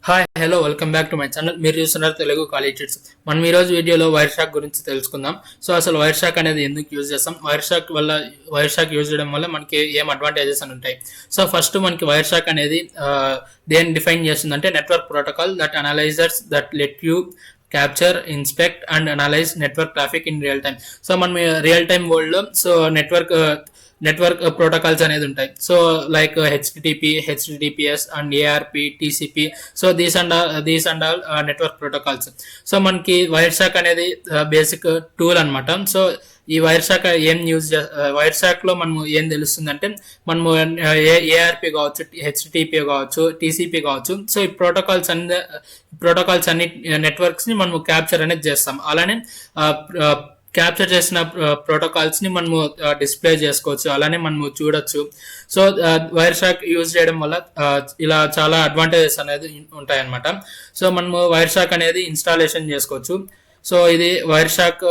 Hi hello welcome back to my channel. మీరు చూస్తున్నారు Telugu college tips. మనం ఈ రోజు వీడియోలో వైర్ షాక్ గురించి తెలుసుకుందాం. సో అసలు వైర్ షాక్ అనేది ఎందుకు యూజ్ చేస్తాం, వైర్ షాక్ యూజ్ చేయడం వల్ల మనకి ఏం అడ్వాంటేజెస్ అని ఉంటాయి. సో ఫస్ట్ మనకి వైర్ షాక్ అనేది దేన్ని డిఫైన్ చేస్తుందంటే network protocol that analysers that let you capture, inspect and analyse network traffic in real time. So మనం రియల్ టైమ్ వరల్డ్ లో సో నెట్వర్క్ ప్రోటోకాల్స్ అనేది ఉంటాయి. So like HTTP, HTTPS and ARP, TCP. So these and all network protocols. So మనకి wire shock అనేది basic tool అనమాట. So ఈ wire shock wire shock లో మనం ఏం తెలుస్తుందంటే మనము ఏఆర్పి కావచ్చు, హెచ్టిటిపి కావచ్చు, టిసిపి కావచ్చు. సో ఈ ప్రోటోకాల్స్ అన్ని నెట్వర్క్స్ ని మనము క్యాప్చర్ అనేది చేస్తాం. అలానే క్యాప్చర్ చేసిన ప్రోటోకాల్స్ ని మనము డిస్ప్లే చేసుకోవచ్చు, అలానే మనము చూడొచ్చు. సో వైర్ షాక్ యూజ్ చేయడం వల్ల ఇలా చాలా అడ్వాంటేజెస్ అనేది ఉంటాయన్నమాట. సో మనము వైర్ షాక్ అనేది ఇన్స్టాలేషన్ చేసుకోవచ్చు. సో ఇది వైర్ షాక్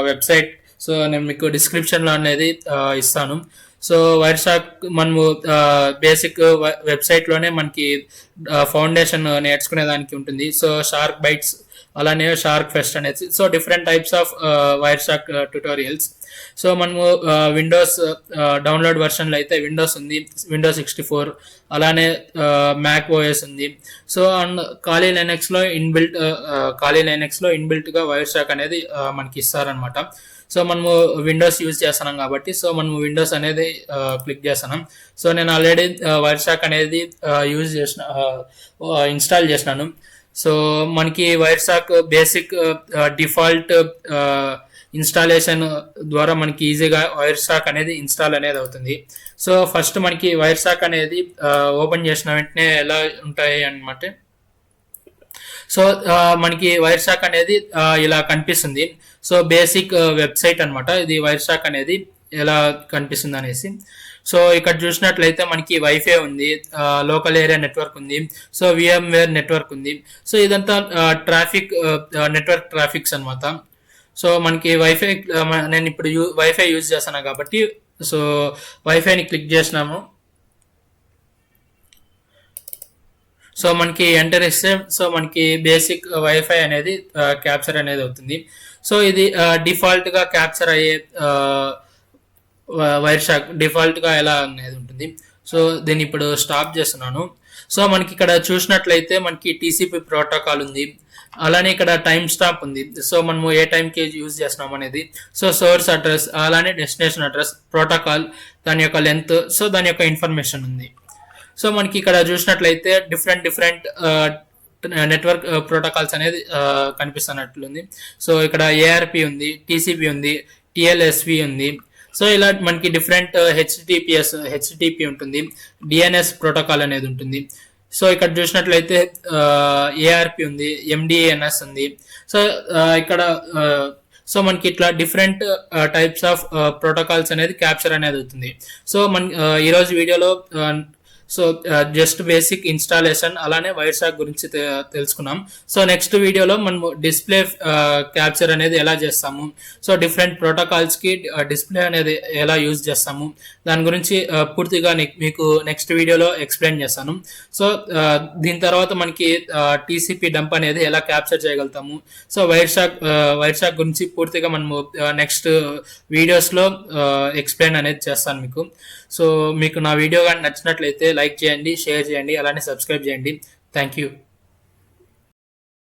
వెబ్సైట్. సో నేను మీకు డిస్క్రిప్షన్ లో అనేది ఇస్తాను. సో వైర్ షాక్ మనము బేసిక్ వెబ్సైట్ లోనే మనకి ఫౌండేషన్ నేర్చుకునే దానికి ఉంటుంది. సో షార్క్ బైట్స్, అలానే షార్క్ ఫెస్ట్ అనేది. So different types of wire shock tutorials. So మనము విండోస్ డౌన్లోడ్ వర్షన్లో అయితే విండోస్ ఉంది, విండోస్ 64, అలానే మ్యాక్ ఓఎస్ ఉంది. సో అండ్ ఖాళీ లైనక్స్లో ఇన్బిల్ట్గా వైర్ షాక్ అనేది మనకి ఇస్తారనమాట. సో మనము విండోస్ యూజ్ చేస్తున్నాం కాబట్టి సో మనము విండోస్ అనేది క్లిక్ చేస్తున్నాం. సో నేను ఆల్రెడీ వైర్ షాక్ అనేది ఇన్స్టాల్ చేసినాను. సో మనకి wire shock basic default installation ద్వారా మనకి ఈజీగా వైర్ షాక్ అనేది ఇన్స్టాల్ అనేది అవుతుంది. సో ఫస్ట్ మనకి వైర్ షాక్ అనేది ఓపెన్ చేసిన వెంటనే ఎలా ఉంటాయి అన్నమాట. సో మనకి వైర్ షాక్ అనేది ఇలా కనిపిస్తుంది. సో బేసిక్ వెబ్సైట్ అనమాట ఇది వైర్ షాక్ అనేది ఎలా కనిపిస్తుంది అనేసి. సో ఇక్కడ చూసినట్లయితే మనకి వైఫై ఉంది, లోకల్ ఏరియా నెట్వర్క్ ఉంది, సో విఎంవేర్ నెట్వర్క్ ఉంది. సో ఇదంతా నెట్వర్క్ ట్రాఫిక్స్ అనమాట. సో మనకి నేను ఇప్పుడు వైఫై యూజ్ చేస్తాను కాబట్టి సో వైఫైని క్లిక్ చేసినాము. సో మనకి ఎంటర్ ఇస్తే సో మనకి బేసిక్ వైఫై అనేది క్యాప్చర్ అనేది అవుతుంది. సో ఇది డిఫాల్ట్ గా క్యాప్చర్ అయ్యే వైర్ షాక్ డిఫాల్ట్ గా ఎలా అనేది ఉంటుంది. సో దీన్ని ఇప్పుడు స్టాప్ చేస్తున్నాను. సో మనకి ఇక్కడ చూసినట్లయితే మనకి టీసీపీ ప్రోటోకాల్ ఉంది, అలానే ఇక్కడ టైం స్టాంప్ ఉంది. సో మనము ఏ టైంకి యూజ్ చేస్తున్నాం అనేది. సో సోర్స్ అడ్రస్, అలానే డెస్టినేషన్ అడ్రస్, ప్రోటోకాల్, దాని యొక్క లెంత్, సో దాని యొక్క ఇన్ఫర్మేషన్ ఉంది. సో మనకి ఇక్కడ చూసినట్లయితే డిఫరెంట్ నెట్వర్క్ ప్రోటోకాల్స్ అనేది కనిపిస్తున్నట్లుంది. సో ఇక్కడ ఏఆర్పి ఉంది, టీసీపీ ఉంది, టిఎల్ఎస్వి ఉంది. సో ఇలా మనకి డిఫరెంట్ హెచ్టిటిపి ఉంటుంది, డిఎన్ఎస్ ప్రోటోకాల్ అనేది ఉంటుంది. సో ఇక్కడ చూసినట్లయితే ఏఆర్పి ఉంది, ఎండిఎన్ఎస్ ఉంది. సో ఇక్కడ సో మనకి ఇట్లా డిఫరెంట్ టైప్స్ ఆఫ్ ప్రోటోకాల్స్ అనేది క్యాప్చర్ అనేది అవుతుంది. సో ఈరోజు వీడియోలో సో జస్ట్ బేసిక్ ఇన్స్టాలేషన్ అలానే వైర్ షాక్ గురించి తెలుసుకున్నాం. సో నెక్స్ట్ వీడియోలో మనము డిస్ప్లే క్యాప్చర్ అనేది ఎలా చేస్తాము, సో డిఫరెంట్ ప్రోటోకాల్స్ కి డిస్ప్లే అనేది ఎలా యూజ్ చేస్తాము, దాని గురించి పూర్తిగా మీకు నెక్స్ట్ వీడియోలో ఎక్స్ప్లెయిన్ చేస్తాను. సో దీని తర్వాత మనకి టీసీపీ డంప్ అనేది ఎలా క్యాప్చర్ చేయగలుగుతాము. సో వైర్ షాక్ గురించి పూర్తిగా మనము నెక్స్ట్ వీడియోస్లో ఎక్స్ప్లెయిన్ అనేది చేస్తాను మీకు. సో మీకు నా వీడియో కానీ నచ్చినట్లయితే లైక్ చేయండి, షేర్ చేయండి, అలానే సబ్స్క్రైబ్ చేయండి. Thank you.